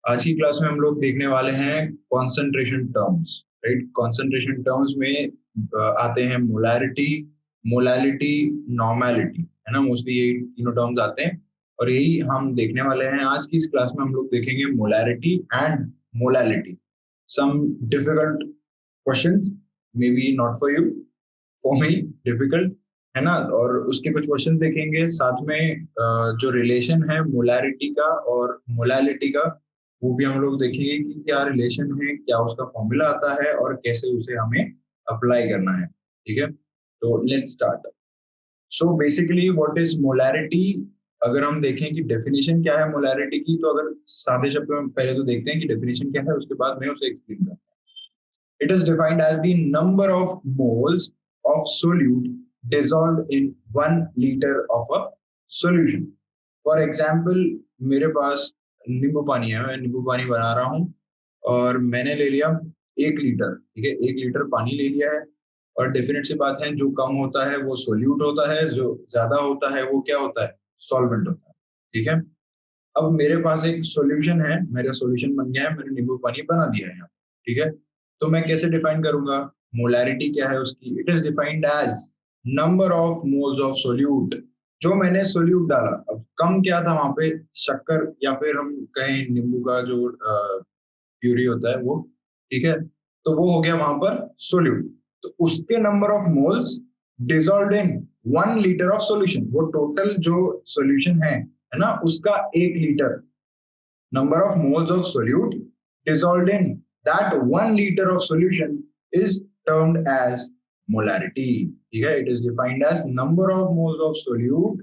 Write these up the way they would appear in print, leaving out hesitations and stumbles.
आज की क्लास में हम लोग देखने वाले हैं concentration terms. Right, concentration terms में आते हैं मोलैरिटी, मोलालिटी, नॉर्मेलिटी, है ना। मोस्टली यही तीनों टर्म्स आते हैं और यही हम देखने वाले हैं आज की इस क्लास में। हम लोग देखेंगे molarity and molality. Some difficult questions, may be not for you, for me difficult, है ना। और उसके कुछ क्वेश्चन देखेंगे साथ में। जो रिलेशन है मोलैरिटी का और मोलालिटी का, वो भी हम लोग देखेंगे कि क्या रिलेशन है, क्या उसका फॉर्मूला आता है और कैसे उसे हमें अप्लाई करना है। ठीक है, तो let's start. So basically what is molarity. अगर हम देखें कि डेफिनेशन क्या है मोलैरिटी की, तो अगर सादे शब्दों में पहले तो देखते हैं कि डेफिनेशन क्या है, उसके बाद मैं उसे एक्सप्लेन करता हूँ। It is defined as the number of moles of solute dissolved in 1 liter of a solution. For example, मेरे पास नींबू पानी है, मैं नींबू पानी बना रहा हूँ और मैंने ले लिया 1 लीटर। ठीक है, 1 लीटर पानी ले लिया है और डेफिनेट सी बात है, जो कम होता है वो सोल्यूट होता है, जो ज्यादा होता है वो क्या होता है, सॉल्वेंट होता है। ठीक है, अब मेरे पास एक सॉल्यूशन है, मेरा सॉल्यूशन बन गया है, मैंने नींबू पानी बना दिया है यहाँ। ठीक है, तो मैं कैसे डिफाइन करूंगा मोलैरिटी क्या है उसकी। It is defined as number of moles of solute. जो मैंने सोल्यूट डाला, अब कम क्या था वहां पे, शक्कर या फिर हम कहें नींबू का जो प्यूरी होता है वो। ठीक है, तो वो हो गया वहां पर सोल्यूट। तो उसके number of moles dissolved in 1 litre of solution, वो टोटल जो सॉल्यूशन है ना, उसका 1 litre, number of moles of solute dissolved in that 1 liter of solution is termed as molarity. ठीक है, it is defined as number of moles of solute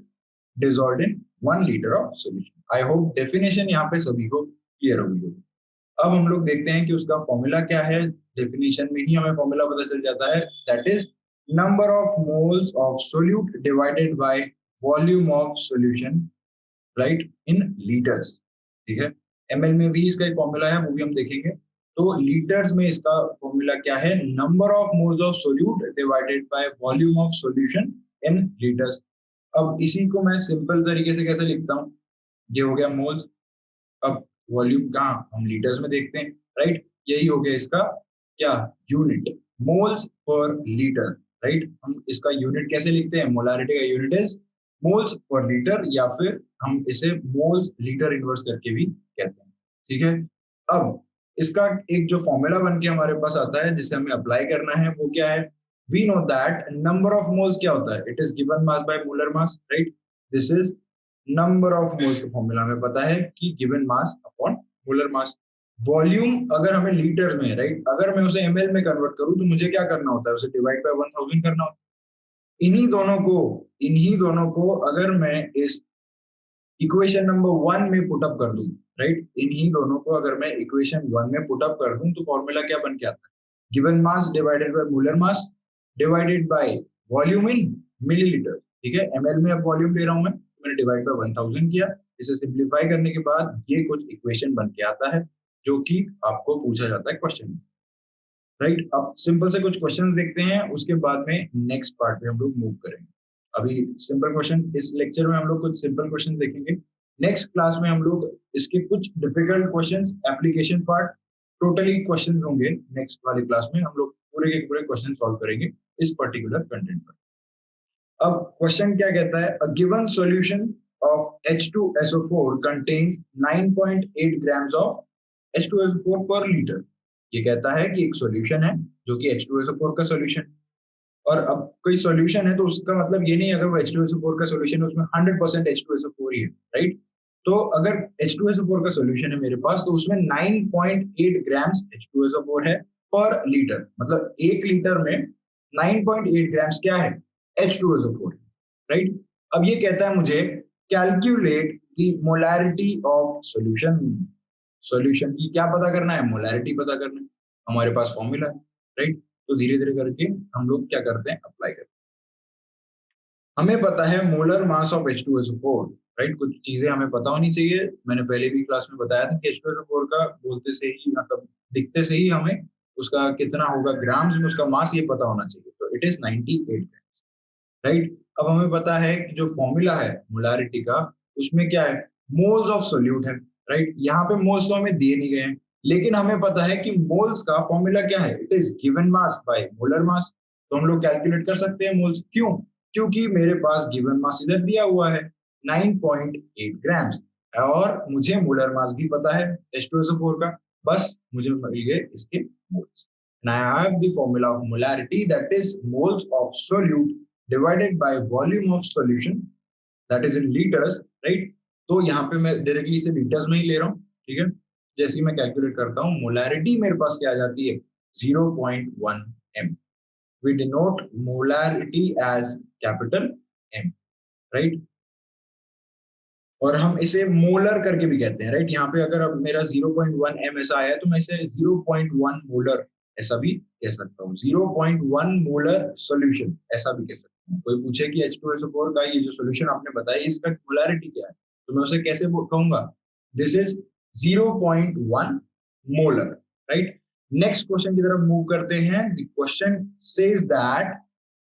dissolved in 1 liter of solution. I hope definition यहाँ पे सभी को clear होगी। अब हम लोग देखते हैं कि उसका फॉर्मूला क्या है। डेफिनेशन में ही हमें फॉर्मूला पता चल जाता है, that is number of moles of solute divided by volume of solution, right, in litres. ठीक है, एमएल में भी इसका एक फॉर्मूला है, वो भी हम देखेंगे। तो लीटर्स में इसका फॉर्मूला क्या है, number of moles of solute divided by volume of solution in litres. अब इसी को मैं सिंपल तरीके से कैसे लिखता हूँ, ये हो गया मोल्स। अब वॉल्यूम कहाँ, हम लीटर्स में देखते हैं, राइट। यही हो गया इसका क्या, unit, moles per litre. Right, हम इसका यूनिट कैसे लिखते हैं, मोलारिटी का unit is moles per litre, या फिर हम इसे मोल्स लीटर इनवर्स करके भी कहते हैं। ठीक है, अब इसका एक जो फॉर्मूला बन के हमारे पास आता है जिसे हमें अप्लाई करना है, वो क्या है, we know that number of moles क्या होता है, it is given mass by molar mass. Right, this is number of moles का फॉर्मूला हमें पता है कि given mass upon molar mass. Volume अगर हमें लीटर्स में, राइट, अगर मैं उसे एमएल में कन्वर्ट करूं तो मुझे क्या करना होता है, उसे डिवाइड बाय 1000 करना होता है। इन्हीं दोनों को अगर मैं इस इक्वेशन नंबर 1 में पुट अप कर दूं, राइट, इन्हीं दोनों को अगर मैं इक्वेशन 1 में पुट अप कर दूं तो फॉर्मूला क्या बन के आता है, given mass divided by molar mass divided by volume in millilitre. ठीक है, एमएल में अब वॉल्यूम ले रहा हूं मैं, मैंने डिवाइड बाय 1000 किया। इसे सिंप्लीफाई करने के बाद ये कुछ इक्वेशन बन के आता है जो कि आपको पूछा जाता है क्वेश्चन में। राइट, अब सिंपल से कुछ क्वेश्चंस देखते हैं, उसके बाद में नेक्स्ट पार्ट में हम लोग मूव करेंगे। अभी सिंपल क्वेश्चन, इस लेक्चर में हम लोग कुछ सिंपल क्वेश्चन देखेंगे। नेक्स्ट क्लास में हम लोग इसके कुछ difficult questions, application part, totally questions होंगे। नेक्स्ट वाली क्लास में हम लोग पूरे के पूरे क्वेश्चन सॉल्व करेंगे इस पर्टिकुलर कंटेंट पर। अब क्वेश्चन क्या कहता है, a given solution of H2SO4 contains 9.8 grams of H2SO4 पर लीटर। ये कहता है कि एक सॉल्यूशन है जो कि H2SO4 का सॉल्यूशन, और अब कोई सॉल्यूशन है तो उसका मतलब ये नहीं अगर वो H2SO4 का सॉल्यूशन है उसमें 100% H2SO4 ही है, राइट। तो अगर H2SO4 का सॉल्यूशन है मेरे पास तो उसमें 9.8 ग्राम्स H2SO4 है पर लीटर, मतलब 1 लीटर में 9.8 ग्राम्स क्या है, H2SO4, राइट। अब ये कहता है मुझे calculate the molarity of solution. Solution की क्या पता करना है, मोलैरिटी पता करना है। हमारे पास फॉर्मूला है, राइट। तो धीरे धीरे करके हम लोग क्या करते हैं, अप्लाई करते हैं। हमें पता है molar mass of H2SO4, right. कुछ चीजें हमें पता होनी चाहिए, मैंने पहले भी क्लास में बताया था कि H2SO4 का बोलते से ही, मतलब दिखते से ही हमें उसका कितना होगा ग्राम्स में, उसका मास ये पता होना चाहिए। तो इट इज 98 ग्राम्स, राइट। अब हमें पता है कि जो फॉर्मूला है मोलारिटी का, उसमें क्या है, मोल्स ऑफ सोल्यूट है। राइट। यहाँ पे मोल्स तो हमें दिए नहीं गए हैं, लेकिन हमें पता है कि मोल्स का फॉर्मूला क्या है, it is given mass by molar मास। तो हम लोग कैलकुलेट कर सकते हैं मोल्स। क्यों? क्योंकि मेरे पास गिवन मास इधर दिया हुआ है 9.8 ग्राम्स, और मुझे मोलर मास भी पता है H2SO4 का, बस मुझे मिल गए इसके moles. And I have the formula of molarity, that is moles of solute divided by volume of solution, that is in liters, right? तो यहाँ पे मैं डायरेक्टली इसे लीटर्स में ही ले रहा हूँ, ठीक है। जैसे ही मैं कैलकुलेट करता हूँ, मोलारिटी मेरे पास क्या आ जाती है 0.1 m। We denote molarity as capital M, right. और हम इसे मोलर करके भी कहते हैं, राइट। यहाँ पे अगर अब मेरा 0.1 m ऐसा आया तो मैं इसे 0.1 मोलर ऐसा भी कह सकता हूँ, 0.1 मोलर सॉल्यूशन ऐसा भी कह सकता हूँ। कोई पूछे कि H2SO4 का ये जो सॉल्यूशन आपने बताया इसका मोलारिटी क्या है, तो मैं उसे कैसे कहूंगा, this is 0.1 molar, right. Next question की तरफ मूव करते हैं। क्वेश्चन सेज दैट,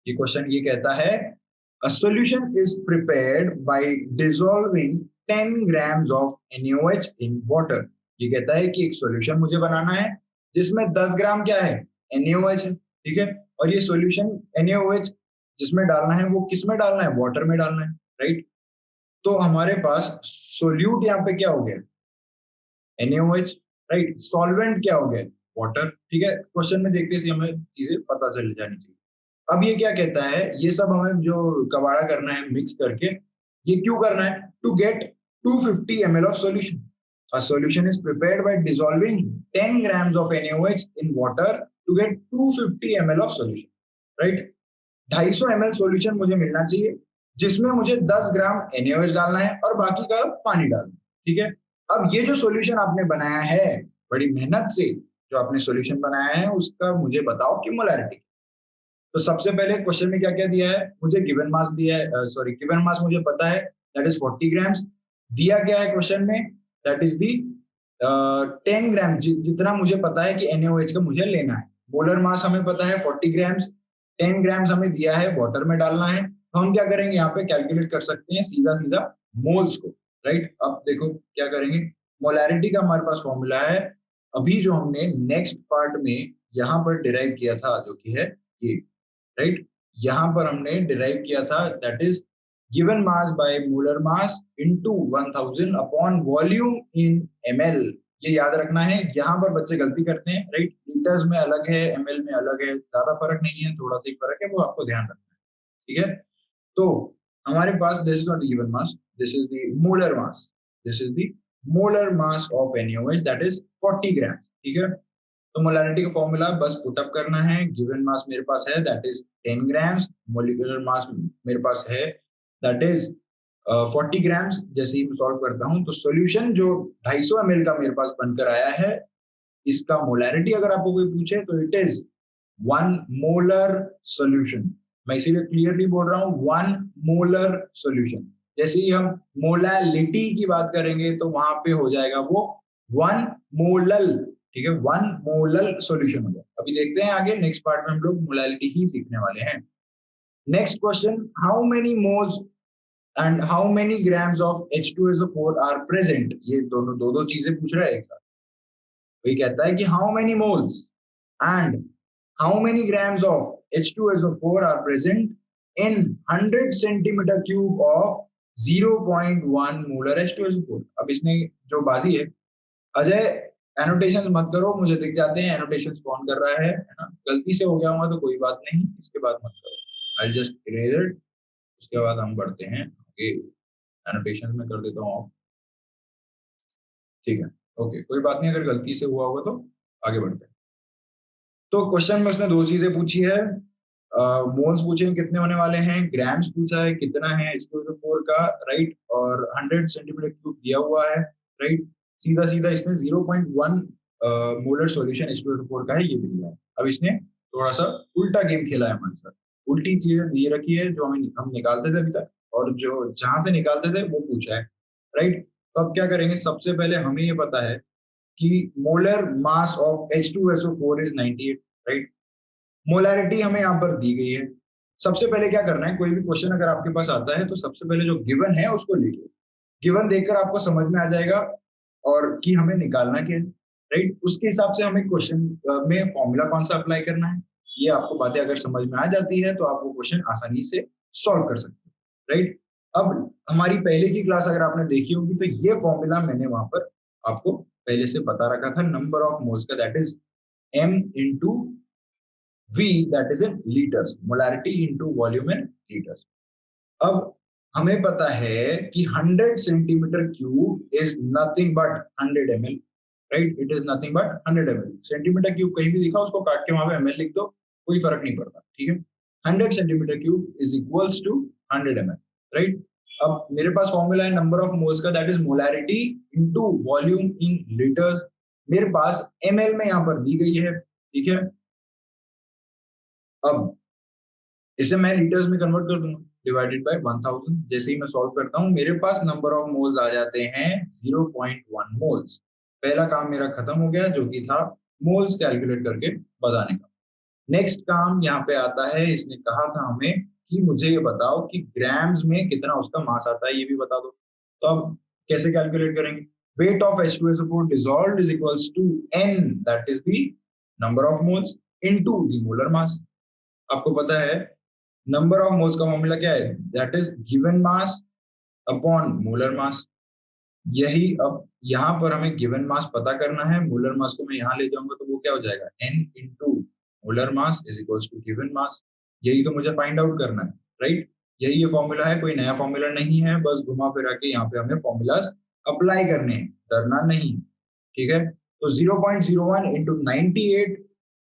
ये क्वेश्चन ये कहता है a solution is prepared by dissolving 10 grams of NaOH in water। ये कहता है कि एक सॉल्यूशन मुझे बनाना है जिसमें 10 ग्राम क्या है, NaOH है, ठीक है। और ये सॉल्यूशन NaOH जिसमें डालना है वो किस में डालना है, वाटर में डालना है, राइट। तो हमारे पास सोल्यूट यहाँ पे क्या हो गया, NaOH, राइट। सॉल्वेंट क्या हो गया, वाटर, ठीक है। क्वेश्चन में देखते ही हमें चीजें पता चल जानी चाहिए। अब ये क्या कहता है, ये सब हमें जो कबाड़ा करना है मिक्स करके, ये क्यों करना है, to get 250 ml of solution। A solution is prepared by dissolving 10 grams of NaOH in water to get 250 ml of solution, right? 250 ml solution मुझे मिलना चाहिए जिसमें मुझे 10 ग्राम NaOH डालना है और बाकी का पानी डालना है, ठीक है। अब ये जो सॉल्यूशन आपने बनाया है बड़ी मेहनत से, जो आपने सॉल्यूशन बनाया है उसका मुझे बताओ कि मोलैरिटी। तो सबसे पहले क्वेश्चन में क्या क्या दिया है, मुझे गिवन मास दिया है, सॉरी गिवन मास मुझे पता है दैट इज 40 ग्राम्स। दिया क्या है क्वेश्चन में, दैट इज दी 10 ग्राम, जितना मुझे पता है कि NaOH का मुझे लेना है। मोलर मास हमें पता है 40 ग्राम्स, 10 ग्राम्स हमें दिया है वाटर में डालना है। तो हम क्या करेंगे, यहाँ पे कैलकुलेट कर सकते हैं सीधा सीधा मोल्स को, राइट। अब देखो क्या करेंगे, मोलैरिटी का हमारे पास फॉर्मूला है अभी जो हमने नेक्स्ट पार्ट में यहाँ पर डिराइव किया था, जो कि है ये, राइट। यहाँ पर हमने डिराइव किया था that is given mass by molar mass into 1000 upon volume in ml। ये याद रखना है, यहाँ पर बच्चे गलती करते हैं, राइट। लीटर्स में अलग है, ml में अलग है, ज्यादा फर्क नहीं है, थोड़ा सा ही फर्क है, वो आपको ध्यान रखना है, ठीक है। तो हमारे पास this is not given mass, this is the molar mass, this is the molar mass of NaOH that is 40 gram, ठीक है। तो मोलैरिटी का फॉर्मूला बस पुट अप करना है। गिवन मास मेरे पास है that is 10 grams, molecular mass मेरे पास है दैट इज 40 ग्राम्स। जैसे ही मैं सॉल्व करता हूं तो सॉल्यूशन जो 250 ml का मेरे पास बनकर आया है, इसका मोलैरिटी अगर आपको कोई पूछे तो इट इज 1 मोलर सॉल्यूशन। मैं इसीलिए क्लियरली बोल रहा हूं 1 मोलर सॉल्यूशन। जैसे ही हम मोलैलिटी की बात करेंगे तो वहां पे हो जाएगा वो 1 मोलल, ठीक है, 1 मोलल सॉल्यूशन हो जाएगा। अभी देखते हैं आगे नेक्स्ट पार्ट में हम लोग मोलैलिटी ही सीखने वाले हैं। Next question, how many moles and how many grams of H2SO4 are present. ये दोनों दो दो चीजें पूछ रहा है एक साथ। वही कहता है कि how many moles and how many grams of H2SO4 are present in 100 centimetre cube of 0.1 molar H2SO4। अब इसने जो बाजी है, अजय एनोटेशंस मत करो, मुझे दिख जाते हैं एनोटेशंस कौन कर रहा है ना। गलती से हो गया होगा तो कोई बात नहीं, इसके बाद मत करो, आई जस्ट इरेज इट। उसके बाद हम बढ़ते हैं आगे, एनोटेशंस में कर देता हूँ, ठीक है, ओके, कोई बात नहीं, अगर गलती से हुआ होगा तो आगे बढ़ते हैं। तो क्वेश्चन में उसने दो चीजें पूछी है, मोल्स पूछे हैं कितने होने वाले हैं, ग्राम्स पूछा है कितना है H2SO4 का, राइट, और 100 सेंटीमीटर क्यूब दिया हुआ है, राइट। सीधा सीधा इसने 0.1 मोलर सॉल्यूशन H2SO4 का है ये भी दिया है। अब इसने थोड़ा सा उल्टा गेम खेला है हमारे साथ, उल्टी चीजें दी रखी है जो हम निकालते थे अभी तक, और जो जहां से निकालते थे वो पूछा है, राइट। तो अब क्या करेंगे, सबसे पहले हमें ये पता है कि molar mass of H2SO4 is 98, right. Molarity हमें यहाँ पर दी गई है। सबसे पहले क्या करना है, कोई भी क्वेश्चन अगर आपके पास आता है तो सबसे पहले जो गिवन है उसको लिखिए। गिवन देखकर आपको समझ में आ जाएगा और कि हमें निकालना क्या है, राइट। उसके हिसाब से हमें क्वेश्चन में फॉर्मूला कौन सा अप्लाई करना है, ये आपको बातें अगर समझ में आ जाती है तो आप वो क्वेश्चन आसानी से सॉल्व कर सकते हो, राइट। अब हमारी पहले की क्लास अगर आपने देखी होगी तो ये फॉर्मूला मैंने वहां पर आपको पहले से बता रखा था, नंबर ऑफ मोल्स का, that is m into v, that is in liters, molarity into volume in liters। अब हमें पता है कि 100 centimetre cube is nothing but 100 ml, right. It is nothing but 100 ml। Centimetre cube कहीं भी दिखा उसको काट के वहां पे ml लिख दो, कोई फर्क नहीं पड़ता, ठीक है। 100 centimetre cube is equals to 100 ml, right. अब मेरे पास फॉर्मूला है नंबर ऑफ मोल्स का, that is molarity into volume in litre. मेरे पास ml में यहां पर दी गई है, ठीक है। अब इसे मैं लीटर्स में कन्वर्ट कर दूंगा, डिवाइडेड बाय 1000। जैसे ही मैं सॉल्व करता हूं मेरे पास नंबर ऑफ मोल्स आ जाते हैं 0.1 मोल्स। पहला काम मेरा खत्म हो गया, जो कि था मोल्स कैलकुलेट करके बताने का। नेक्स्ट काम यहाँ पे आता है, इसने कहा था हमें कि मुझे ये बताओ कि ग्राम्स में कितना उसका मास आता है, ये भी बता दो। तो अब कैसे कैलकुलेट करेंगे, weight of H2SO4 dissolved is equals to N, that is the number of moles into the molar mass। आपको पता है नंबर ऑफ मोल्स का फॉर्मूला क्या है, that is given mass upon molar मास। यही अब यहाँ पर हमें गिवन मास पता करना है, मोलर मास को मैं यहाँ ले जाऊंगा तो वो क्या हो जाएगा, n into molar mass is equals to given mass. यही तो मुझे फाइंड आउट करना है, राइट। यही ये फॉर्मूला है, कोई नया फॉर्मूला नहीं है, बस घुमा फिरा के यहाँ पे हमें फॉर्मूलाज अप्लाई करने हैं, डरना नहीं, ठीक है। तो 0.01 into 98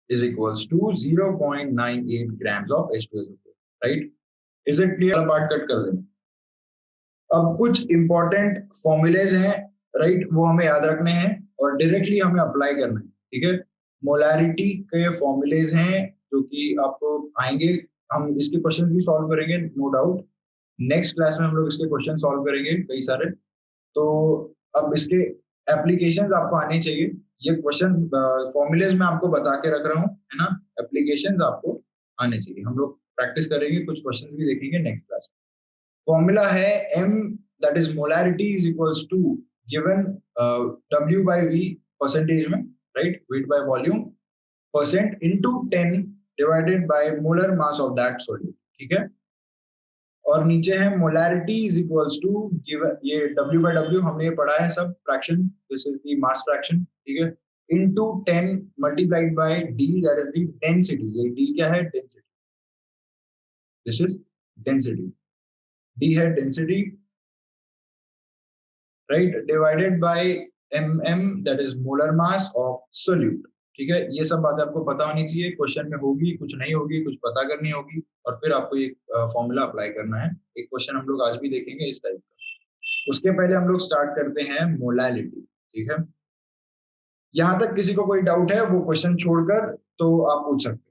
is equals to 0.98 grams of H2SO4, right? Is it clear? Part cut कर देना। अब कुछ इंपॉर्टेंट फॉर्मूलेज हैं, राइट, वो हमें याद रखने हैं और डायरेक्टली हमें अप्लाई करना है, ठीक है। मोलैरिटी के फॉर्मूलेज हैं जो कि आपको आएंगे, हम इसके क्वेश्चन भी सॉल्व करेंगे नो डाउट। नेक्स्ट क्लास में हम लोग इसके क्वेश्चन सॉल्व करेंगे कई सारे। तो अब इसके एप्लीकेशंस आपको आने चाहिए। ये क्वेश्चन फॉर्मूलेज मैं आपको बता के रख रहा हूँ, है ना। एप्लीकेशंस आपको आने चाहिए, हम लोग प्रैक्टिस करेंगे, कुछ क्वेश्चन भी देखेंगे नेक्स्ट क्लास में। फॉर्मूला है m, that is molarity is equals to given w by v percentage में, right, weight by volume percent into 10 divided by molar mass of that solute, ठीक है। और नीचे है molarity is equals to given, ये w by w हमने ये पढ़ा है सब, fraction, this is the mass fraction, ठीक है, into 10 multiplied by d, that is the density. ये d क्या है, density, this is density, d है density, right, divided by mm, that is molar mass of solute, ठीक है। ये सब बातें आपको पता होनी चाहिए, क्वेश्चन में होगी, कुछ नहीं होगी, कुछ पता करनी होगी, और फिर आपको ये फॉर्मूला अप्लाई करना है। एक क्वेश्चन हम लोग आज भी देखेंगे इस टाइप का। उसके पहले हम लोग स्टार्ट करते हैं मोलैलिटी, ठीक है। यहां तक किसी को कोई डाउट है वो क्वेश्चन छोड़कर तो आप पूछ सकते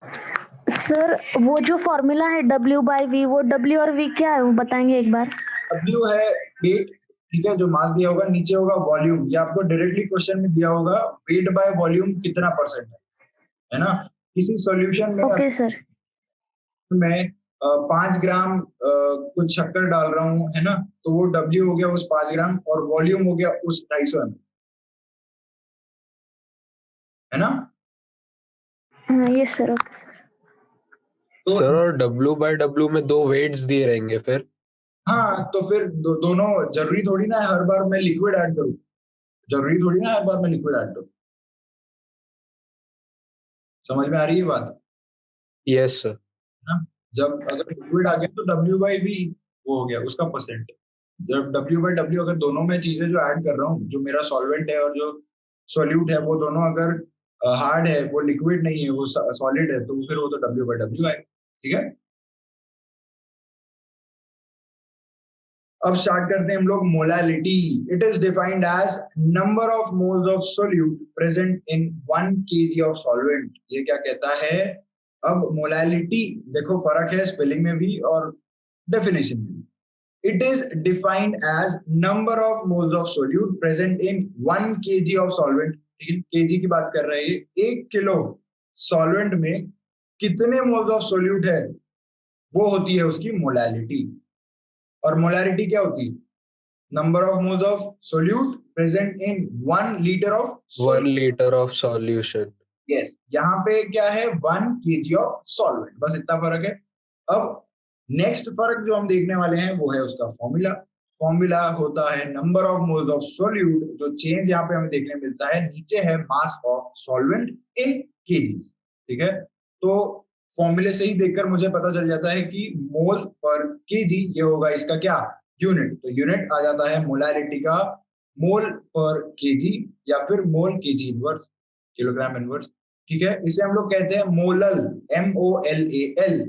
हैं। सर वो जो फॉर्मूला है W बाय V, वो W और V क्या है वो बताएंगे एक बार। W है वेट, ठीक है, जो मास दिया होगा, नीचे होगा वॉल्यूम, ये आपको डायरेक्टली क्वेश्चन में दिया होगा, वेट बाय वॉल्यूम कितना परसेंट है ना। किसी सॉल्यूशन में ओके सर, मैं 5 ग्राम कुछ शक्कर डाल रहा हूँ, है ना, तो वो W हो गया उस 5 ग्राम और वॉल्यूम हो गया उस 250 ml, है ना। Yes sir. तो सर और W बाय W में 2 वेट्स दिए रहेंगे फिर। हाँ, तो फिर दोनों जरूरी थोड़ी ना हर बार मैं लिक्विड ऐड करूँ, जरूरी थोड़ी ना हर बार मैं लिक्विड ऐड करूँ। समझ में आ रही है बात? Yes sir. ना, जब अगर लिक्विड आ गया तो W बाई V वो हो गया उसका परसेंट। जब W बाई W अगर दोनों में चीजें जो ऐड कर रहा हूँ, जो मेरा सॉल्वेंट है और जो सॉल्यूट है, वो दोनों अगर हार्ड है, वो लिक्विड नहीं है, वो सॉलिड है, तो फिर वो तो W बाई W आएगा, ठीक है। अब स्टार्ट करते हैं हम लोग molality. It is defined as number of moles of solute present in 1 kg of solvent. ये क्या कहता है? अब मोलैलिटी देखो, फर्क है स्पेलिंग में भी और डेफिनेशन में भी। It is defined as number of moles of solute present in 1 kg of solvent. ठीक है, केजी की बात कर रहे हैं, 1 किलो सॉल्वेंट में कितने मोल्स ऑफ सोल्यूट है, वो होती है उसकी मोलैलिटी। और मोलैरिटी क्या होती है? Number of moles of solute present in 1 litre of 1 liter of solution. Yes, यहाँ पे क्या है 1 kg ऑफ सॉल्वेंट, बस इतना फर्क है। अब नेक्स्ट फर्क जो हम देखने वाले हैं वो है उसका फॉर्मूला। फॉर्मूला होता है number of moles of solute, जो चेंज यहाँ पे हमें देखने मिलता है नीचे है मास ऑफ सॉल्वेंट इन केजीज। ठीक है, तो फॉर्मूले से ही देखकर मुझे पता चल जाता है कि मोल पर केजी ये होगा इसका क्या यूनिट, तो यूनिट आ जाता है मोलैरिटी का मोल पर केजी या फिर मोल केजी इनवर्स, किलोग्राम इनवर्स। ठीक है, इसे हम लोग कहते हैं मोलल, MOLAL।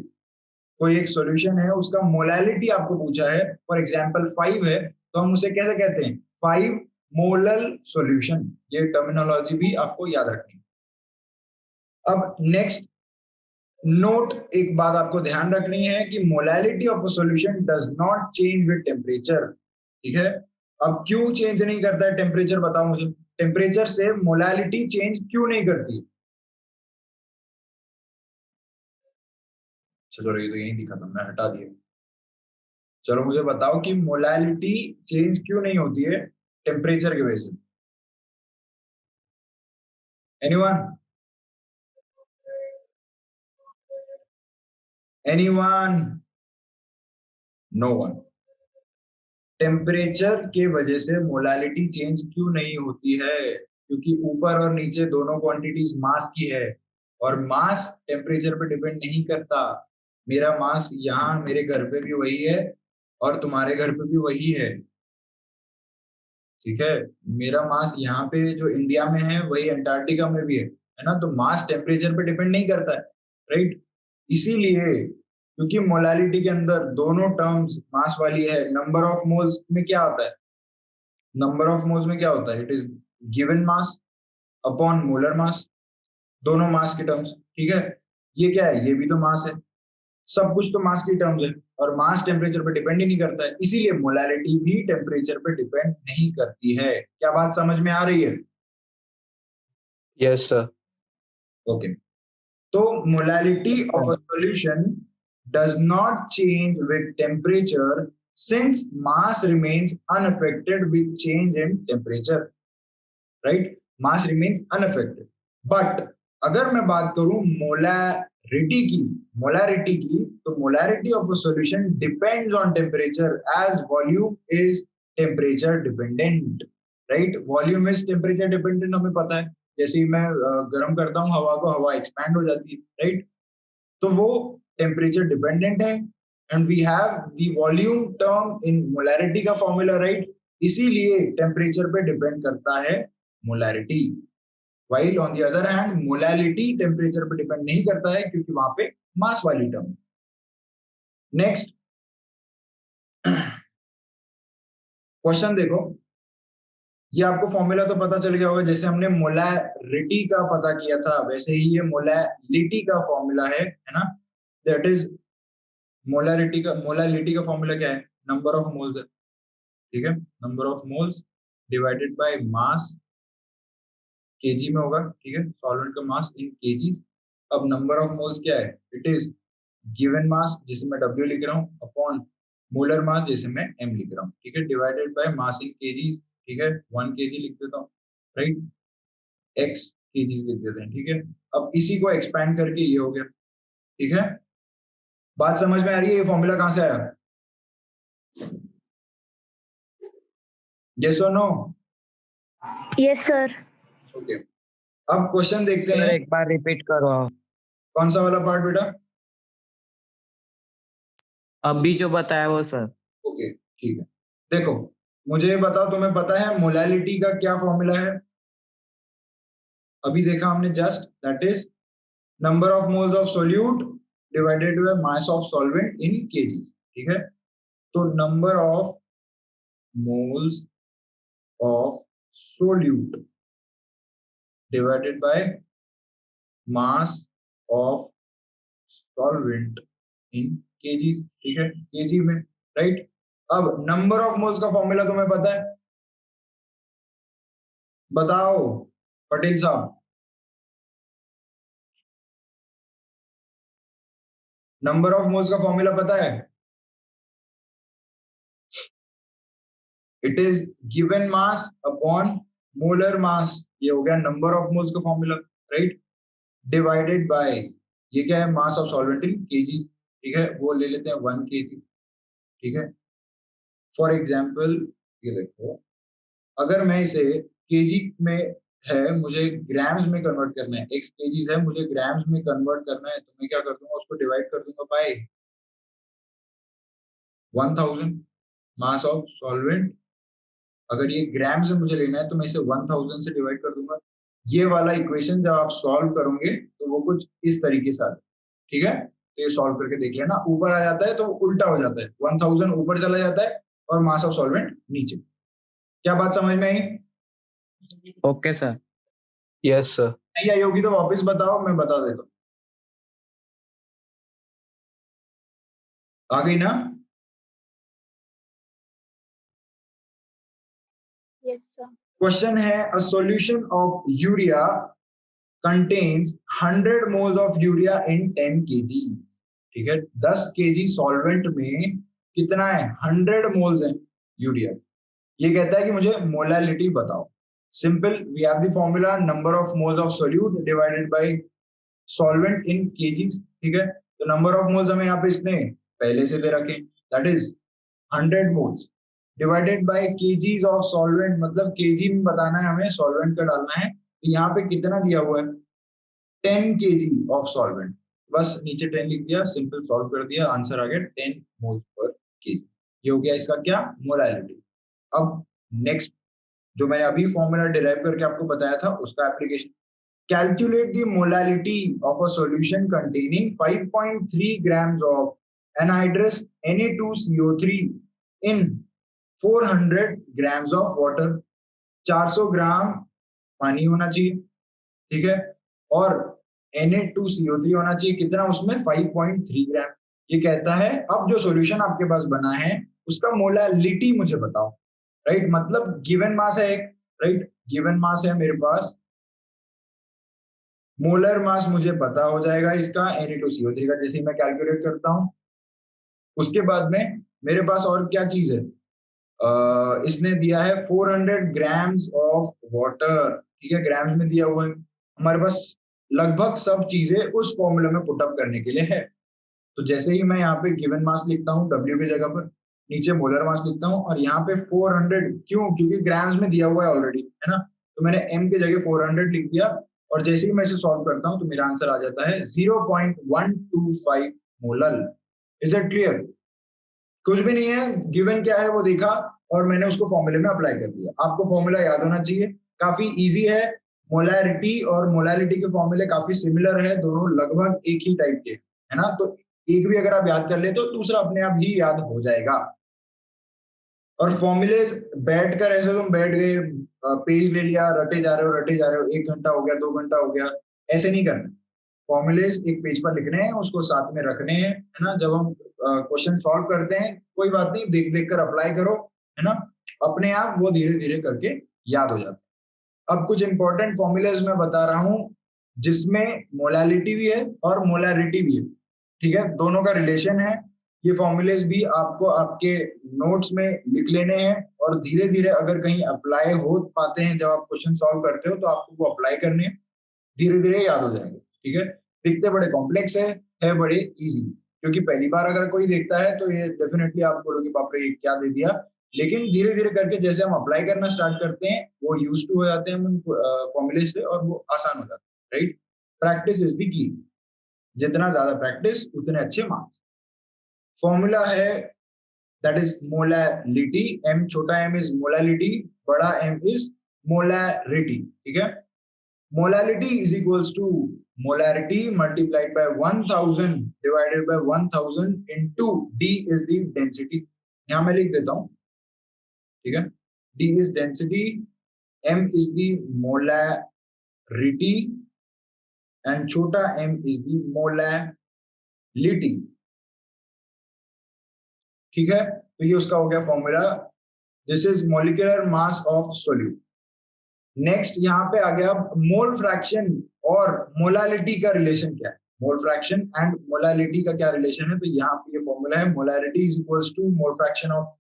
कोई एक सॉल्यूशन है उसका मोलैलिटी आपको पूछा है, फॉर एग्जांपल 5 है, तो हम उसे कैसे कहते हैं 5 मोलल सॉल्यूशन। ये टर्मिनोलॉजी भी आपको याद रखनी है। अब नेक्स्ट नोट, एक बात आपको ध्यान रखनी है कि molality of a solution does not change with temperature. ठीक है, अब क्यों चेंज नहीं करता है टेम्परेचर, बताओ मुझे, टेम्परेचर से मोलैलिटी चेंज क्यों नहीं करती? चलो ये तो यही दिखा था, मैं हटा दिया। चलो मुझे बताओ कि मोलैलिटी चेंज क्यों नहीं होती है टेम्परेचर की वजह से? Anyone? Anyone? No one. Temperature के वजह से मोलैलिटी चेंज क्यों नहीं होती है? क्योंकि ऊपर और नीचे दोनों क्वांटिटीज मास की है, और मास टेम्परेचर पे डिपेंड नहीं करता। मेरा मास यहाँ मेरे घर पे भी वही है और तुम्हारे घर पे भी वही है। ठीक है, मेरा मास यहाँ पे जो इंडिया में है वही अंटार्कटिका में भी है ना, तो मास टेम्परेचर पे डिपेंड नहीं करता है, राइट। इसीलिए क्योंकि मोलालिटी के अंदर दोनों टर्म्स मास वाली है, नंबर ऑफ मोल्स में क्या होता है, नंबर ऑफ मोल्स में क्या होता है, it is given mass upon molar मास, दोनों मास के टर्म्स। ठीक है, ये क्या है, ये भी तो मास है, सब कुछ तो मास की टर्म्स है, और मास टेम्परेचर पे डिपेंड ही नहीं करता है, इसीलिए मोलालिटी भी टेम्परेचर पे डिपेंड नहीं करती है। क्या बात समझ में आ रही है? Yes, sir. ओके, तो molality of a solution does not change with temperature since mass remains unaffected with change in temperature, right, mass remains unaffected. But अगर मैं बात करूं मोलारिटी की, तो molarity of a solution depends on temperature as volume is temperature dependent, right. Volume is temperature dependent, हमें पता है, जैसे ही मैं गर्म करता हूँ हवा को, हवा एक्सपैंड हो जाती है, राइट, तो वो टेम्परेचर डिपेंडेंट है। And we have the volume term in molarity का फॉर्मूला, राइट, इसीलिए टेम्परेचर पे डिपेंड करता है molarity. while on the other hand molality temperature पे डिपेंड नहीं करता है, क्योंकि वहां पे मास वाली टर्म। नेक्स्ट क्वेश्चन देखो, ये आपको फॉर्मूला तो पता चल गया होगा, जैसे हमने मोलारिटी का पता किया था वैसे ही ये मोलालिटी का फॉर्मूला है ना, दैट इज मोलालिटी का फॉर्मूला क्या है, नंबर ऑफ मोल्स है। ठीक है, number of moles divided by mass, KG में होगा, ठीक है, सॉल्वेंट का मास इन केजीज। अब नंबर ऑफ मोल्स क्या है, इट इज गिवन मास जिसे मैं W लिख रहा हूँ अपॉन मोलर मास जिसे मैं M लिख रहा हूँ, ठीक है, divided by mass in KG. ठीक है, 1 केजी लिख देता हूँ, राइट, x केजी लिख देते हैं। ठीक है, अब इसी को एक्सपैंड करके ये हो गया। ठीक है, बात समझ में आ रही है, ये फॉर्मूला कहां से आया? यस और नो? Yes sir. ओके, अब क्वेश्चन देखते सर हैं। एक बार रिपीट करो। कौन सा वाला पार्ट बेटा? अभी जो बताया वो सर। ओके ठीक है, देखो मुझे ये बताओ, तुम्हें पता है मोलालिटी का क्या फॉर्मूला है? अभी देखा हमने just, that is number of moles of solute divided by mass of solvent in KG. ठीक है, तो number of moles of solute divided by mass of solvent in KG. ठीक है, केजी में, राइट। अब नंबर ऑफ मोल्स का formula तुम्हें पता है? बताओ पटेल साहब, नंबर ऑफ मोल्स का फॉर्मूला पता है? It is given mass upon molar मास, ये हो गया नंबर ऑफ मोल्स का फॉर्मूला, राइट, डिवाइडेड बाय ये क्या है, मास ऑफ सॉल्वेंट इन केजी, ठीक है, वो ले लेते हैं 1 kg, ठीक है। फॉर एग्जाम्पल ये देखो, अगर मैं इसे केजी में है, मुझे ग्राम्स में कन्वर्ट करना है, x kgs है, मुझे ग्राम्स में कन्वर्ट करना है, तो मैं क्या कर दूंगा, उसको डिवाइड कर दूंगा बाय 1000 मास ऑफ सॉल्वेंट। अगर ये ग्राम्स में मुझे लेना है तो मैं इसे 1000 से डिवाइड कर दूंगा। ये वाला इक्वेशन जब आप सॉल्व करोगे तो वो कुछ इस तरीके से आता है, ठीक है। तो ये सॉल्व करके देख लेना, ऊपर आ जाता है तो उल्टा हो जाता है, 1000 ऊपर चला जाता है और मास ऑफ सॉल्वेंट नीचे। क्या बात समझ में आई? Okay sir. Yes sir. नहीं आई होगी तो वापस बताओ, मैं बता देता हूँ। आ गई ना? Yes sir. क्वेश्चन है, a solution of urea contains 100 moles of urea in 10 kg, ठीक है। 10 kg सॉल्वेंट में कितना है, 100 मोल्स है यूरिया। ये कहता है कि मुझे मोलालिटी बताओ। Simple, we have the formula number of moles of solute divided by solvent in KGs, ठीक है। तो नंबर ऑफ मोल्स हमें यहाँ पे इसने पहले से दे रखे, that is 100 moles divided by KGs of solvent, मतलब केजी में बताना है हमें, सॉल्वेंट का डालना है। तो यहाँ पे कितना दिया हुआ है, 10 kg ऑफ सॉल्वेंट, बस नीचे 10 लिख दिया, सिंपल सॉल्व कर दिया, आंसर आ गया 10 मोल्स पर केजी। ये हो गया इसका क्या, मोलालिटी। अब नेक्स्ट जो मैंने अभी फॉर्मूला डिराइव करके आपको बताया था उसका application, calculate the molality of a solution containing 5.3 grams of anhydrous Na2CO3 in 400 grams of water। 400 ग्राम पानी होना चाहिए, ठीक है, और Na2CO3 होना चाहिए, कितना उसमें, 5.3 ग्राम। ये कहता है अब जो सॉल्यूशन आपके पास बना है उसका मोलालिटी मुझे बताओ, राइट। मतलब गिवन मास है एक, राइट, गिवन मास है मेरे पास, मोलर मास मुझे पता हो जाएगा इसका Na2CO3 का, जैसे ही मैं कैलकुलेट करता हूं। उसके बाद में मेरे पास और क्या चीज है, इसने दिया है 400 ग्राम्स ऑफ वाटर, ठीक है, ग्राम्स में दिया हुआ है। हमारे पास लगभग सब चीजें उस फॉर्मूला में पुटअप करने के लिए है। तो जैसे ही मैं यहाँ पे गिवन मास लिखता हूँ W की जगह पर, नीचे मोलर मास लिखता हूँ, और यहाँ पे 400, क्यों, क्योंकि ग्राम्स में दिया हुआ है ऑलरेडी, है ना। तो मैंने M की जगह 400 लिख दिया, और जैसे ही मैं इसे सॉल्व करता हूँ तो मेरा आंसर आ जाता है 0.125 मोलर। Is it clear? कुछ भी नहीं है, गिवन क्या है वो देखा और मैंने उसको फॉर्मूले में अप्लाई कर दिया। आपको फॉर्मूला याद होना चाहिए, काफी इजी है। मोलैरिटी और मोलालिटी के फॉर्मूले काफी सिमिलर है, दोनों लगभग एक ही टाइप के, है ना। तो एक भी अगर आप याद कर ले तो दूसरा अपने आप ही याद हो जाएगा। और फॉर्मूले बैठकर ऐसे तुम बैठ गए, पेज ले लिया, रटे जा रहे हो, 1 घंटा हो गया, 2 घंटा हो गया, ऐसे नहीं करना। फॉर्मूलेज एक पेज पर लिखने हैं, उसको साथ में रखने हैं, है ना। जब हम क्वेश्चन सॉल्व करते हैं कोई बात नहीं, देख देख कर अप्लाई करो, है ना, अपने आप वो धीरे धीरे करके याद हो जाता है। अब कुछ इंपॉर्टेंट फॉर्मूलेज मैं बता रहा हूं जिसमें मोलालिटी भी है और मोलारिटी भी है, ठीक है, दोनों का रिलेशन है। ये फॉर्मूलेज भी आपको आपके नोट्स में लिख लेने हैं, और धीरे धीरे अगर कहीं अप्लाई हो पाते हैं, जब आप क्वेश्चन सॉल्व करते हो तो आपको वो अप्लाई करने हैं, धीरे धीरे याद हो जाएंगे, ठीक है। दिखते बड़े कॉम्प्लेक्स है बड़े इजी, क्योंकि पहली बार अगर कोई देखता है तो ये डेफिनेटली आप बोलोगे बाप रे ये क्या दे दिया, लेकिन धीरे धीरे करके जैसे हम अप्लाई करना स्टार्ट करते हैं वो यूज टू हो जाते हैं हम फॉर्मूले से, और वो आसान हो जाता है, right. Practice is the key, जितना ज्यादा प्रैक्टिस उतने अच्छे मार्क्स। फॉर्मूला है दैट इज मोलालिटी, m छोटा m इज मोलालिटी, बड़ा M इज मोलारिटी, ठीक है। Molality is equals to molarity multiplied by 1000 divided by 1000 into D is the density। यहां मैं लिख देता हूं, ठीक है, D is density, M is the molarity and छोटा m is the molality, ठीक है। तो ये उसका हो गया formula, this is molecular mass of solute. Next यहाँ पे आ गया मोल फ्रैक्शन और मोलालिटी का रिलेशन क्या है, मोल फ्रैक्शन एंड मोलालिटी का क्या रिलेशन है। तो यहाँ पे ये फॉर्मूला है, molarity is equals to mole fraction of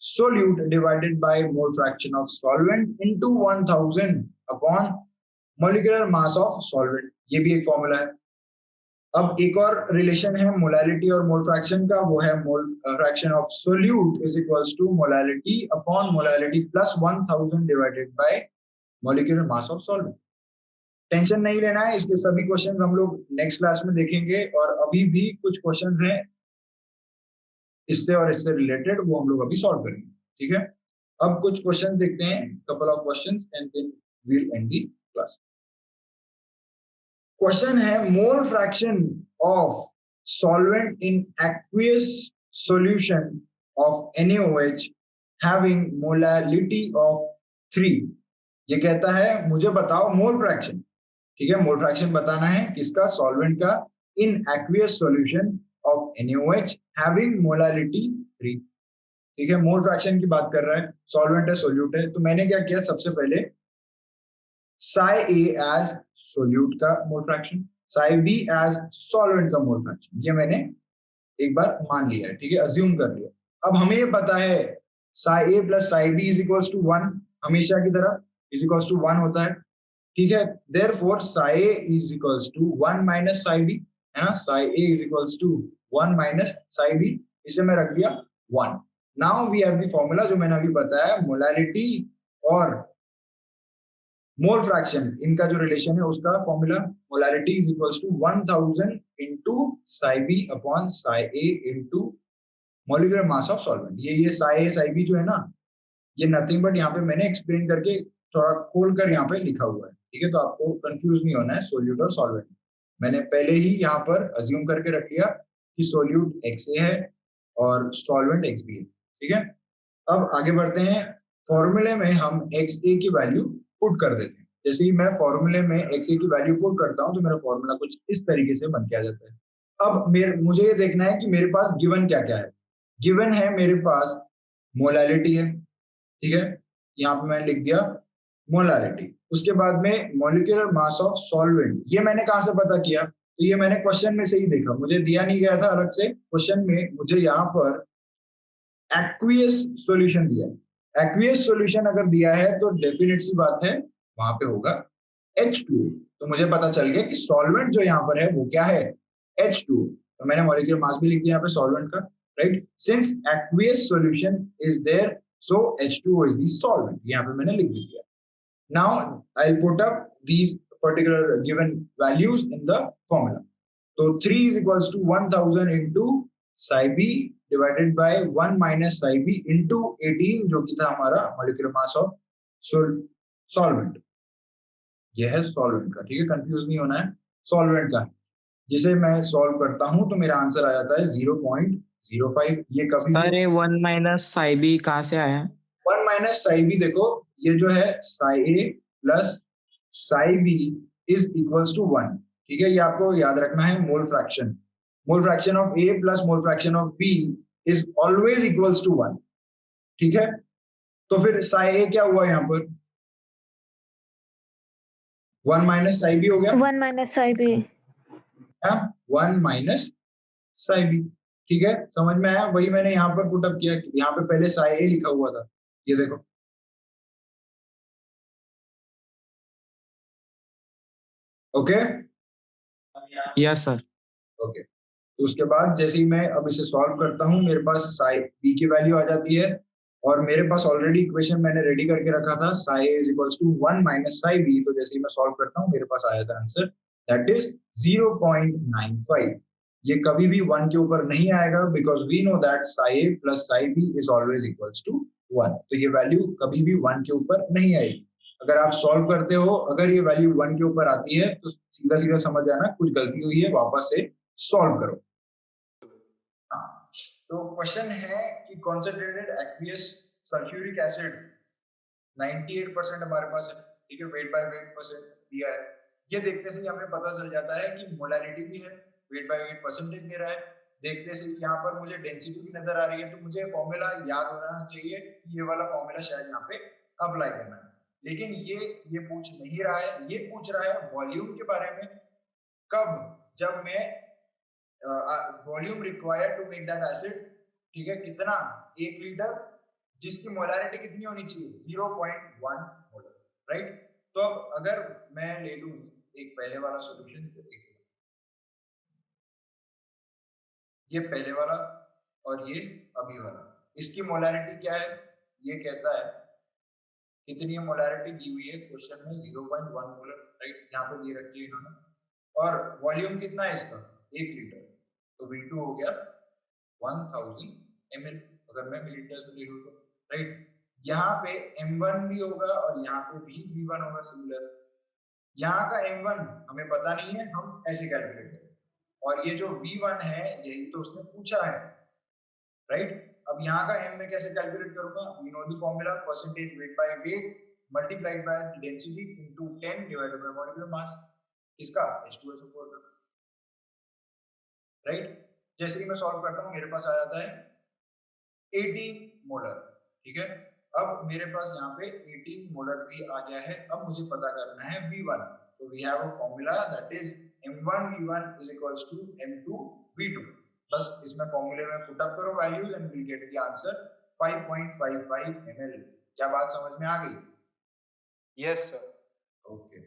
solute divided by mole fraction of solvent into 1000 upon molecular mass of solvent। ये भी एक फॉर्मूला है। अब एक और रिलेशन है मोलैलिटी और मोल फ्रैक्शन का, वो है mole fraction of solute is equals to molality upon molality plus 1000 divided by molecular mass of solvent. Tension नहीं लेना है, इसके सभी क्वेश्चंस हम लोग नेक्स्ट क्लास में देखेंगे, और अभी भी कुछ क्वेश्चंस हैं इससे और इससे रिलेटेड, वो हम लोग अभी सॉल्व करेंगे। ठीक है, अब कुछ क्वेश्चन देखते हैं, couple of questions, and then we will end the class. Question है mole fraction of solvent in aqueous solution of NaOH having molality of 3। ये कहता है मुझे बताओ मोल फ्रैक्शन, ठीक है, मोल फ्रैक्शन बताना है किसका, सॉल्वेंट का, in aqueous solution of NaOH having molality 3। ठीक है, मोल फ्रैक्शन की बात कर रहा है, सॉल्वेंट है, सोल्यूट है, तो मैंने क्या किया, सबसे पहले psi A एज सोल्यूट का mole fraction, psi B as solvent का मोल फ्रैक्शन, ये मैंने एक बार मान लिया है। ठीक है, अज्यूम कर लिया। अब हमें ये पता है psi A plus psi B is equals to 1, हमेशा की तरह इज इक्वल्स टू 1 होता है। ठीक है, therefore psi A is equals to 1 minus psi B, है ना, psi A is equals to 1 minus psi B, इसे मैं रख लिया 1। Now we have the formula जो मैंने अभी बताया, मोलैलिटी और मोल फ्रैक्शन, इनका जो रिलेशन है उसका formula, molality is equals to 1000 into psi B upon psi A into molecular mass of solvent. ये psi A psi B जो है ना, ये नथिंग बट यहाँ पे मैंने एक्सप्लेन करके थोड़ा खोल कर यहाँ पे लिखा हुआ है। ठीक है, तो आपको कंफ्यूज नहीं होना है सोल्यूट और सॉल्वेंट। मैंने पहले ही यहाँ पर अज्यूम करके रख लिया कि सोल्यूट XA है और सॉल्वेंट XB है। ठीक है, अब आगे बढ़ते हैं, फॉर्मूले में हम XA की वैल्यू पुट कर देते हैं। जैसे ही मैं फॉर्मूले में XA की वैल्यू पुट करता हूँ तो मेरा फॉर्मूला कुछ इस तरीके से बन के आ जाता है। अब मुझे ये देखना है कि मेरे पास गिवन क्या क्या है। गिवन है मेरे पास मोलैलिटी है, ठीक है, यहाँ पे मैंने लिख दिया मोलैलिटी। उसके बाद में मॉलिक्यूलर मास ऑफ सॉल्वेंट, ये मैंने कहाँ से पता किया, तो ये मैंने क्वेश्चन में से ही देखा, मुझे दिया नहीं गया था अलग से, क्वेश्चन में मुझे यहाँ पर एक्वियस सॉल्यूशन दिया है। एक्वियस सॉल्यूशन अगर दिया है तो डेफिनेट सी बात है वहां पे होगा H2। तो मुझे पता चल गया कि सॉल्वेंट जो यहाँ पर है वो क्या है, H2। तो मैंने मॉलिक्यूलर मास भी लिख दिया यहाँ पे सॉल्वेंट का, right, since aqueous solution is there so H2O is the solvent, यहाँ पे मैंने लिख दिया। Now I will put up these particular given values in the formula. तो 3 is equals to 1000 into psi b divided by 1 minus psi b into 18, जो कि था हमारा मॉलिक्यूलर मास ऑफ सॉल्वेंट। यह है सॉल्वेंट का, ठीक है, कंफ्यूज नहीं होना है, सॉल्वेंट का, जिसे मैं सॉल्व करता हूं तो मेरा आंसर आ जाता है 0.05। ये कभी सर ये 1 माइनस साई बी कहाँ से आया? 1 माइनस साई बी, देखो ये जो है psi A plus psi B is equals to 1। ठीक है, ये आपको याद रखना है, mole fraction of A plus mole fraction of B is always equals to 1। ठीक है, तो फिर साई A क्या हुआ यहाँ पर, 1 माइनस साई B हो गया, 1 minus psi B, 1 minus psi B। ठीक है, समझ में आया, वही मैंने यहाँ पर पुट अप किया, यहाँ पे पहले साई A लिखा हुआ था, ये देखो, ओके, यस सर। ओके। तो उसके बाद जैसे ही मैं अब इसे सॉल्व करता हूँ, मेरे पास साई B की वैल्यू आ जाती है, और मेरे पास ऑलरेडी इक्वेशन मैंने रेडी करके रखा था, psi A is equals to 1 minus psi B। तो जैसे ही मैं सॉल्व करता हूँ मेरे पास आया था आंसर, दैट इज 0.95। ये कभी भी 1 के ऊपर नहीं आएगा, because we know that psi A plus psi B is always equals to 1। तो ये वैल्यू कभी भी 1 के ऊपर नहीं आएगी। अगर आप सॉल्व करते हो, अगर ये वैल्यू 1 के ऊपर आती है तो सीधा सीधा समझ जाना कुछ गलती हुई है, वापस से सॉल्व करो। तो क्वेश्चन है कि कॉन्सेंट्रेटेड एक्वियस सल्फ्यूरिक एसिड 98% हमारे पास है, ठीक है, वेट बाय वेट परसेंट दिया है। ये देखते से हमें पता चल जाता है कि मोलैलिटी भी है, वेट बाय वेट परसेंटेज दे रहा है। देखते से यहाँ पर मुझे डेंसिटी भी नजर आ रही है, तो मुझे फॉर्मूला याद होना चाहिए, ये वाला फॉर्मूला शायद यहाँ पे अप्लाई करना है। लेकिन ये पूछ नहीं रहा है, ये पूछ रहा है वॉल्यूम के बारे में, कब, जब मैं volume required to make that acid, ठीक है, कितना, 1 लीटर जिसकी मोलारिटी कितनी होनी चाहिए 0.1 मोलर, राइट। तो अब अगर मैं ले लूं एक पहले वाला सॉल्यूशन, ये पहले वाला और ये अभी वाला, इसकी मोलारिटी क्या है, ये कहता है कितनी मोलारिटी दी हुई है क्वेश्चन में 0.1 मोलर, राइट, यहाँ पे दे रखी है इन्होंने, और वॉल्यूम कितना है इसका 1 लीटर, तो V2 हो गया 1000 ml, अगर मैं मिलीलीटर में ले लूं तो, राइट। यहाँ पे M1 भी होगा और यहाँ पे भी V1 होगा सिमिलर। यहाँ का M1 हमें पता नहीं है, हम ऐसे कैलकुलेट करें, और ये जो V1 है यही तो उसने पूछा है, राइट। अब यहाँ का M मैं कैसे कैलकुलेट करूंगा, we know the formula, percentage weight by weight multiplied by density into 10 divided by molecular mass, इसका H2SO4 का, राइट। जैसे कि मैं सॉल्व करता हूँ, मेरे पास आ जाता है 18 मोलर, ठीक है। अब मेरे पास यहाँ पे 18 मोलर भी आ गया है। अब मुझे पता करना है V1, तो we have a formula that is M1V1 is equals to M2V2, बस इसमें फॉर्मूले में पुट अप करो values and will get the answer 5.55 ml। क्या बात समझ में आ गई? Yes sir. ओके।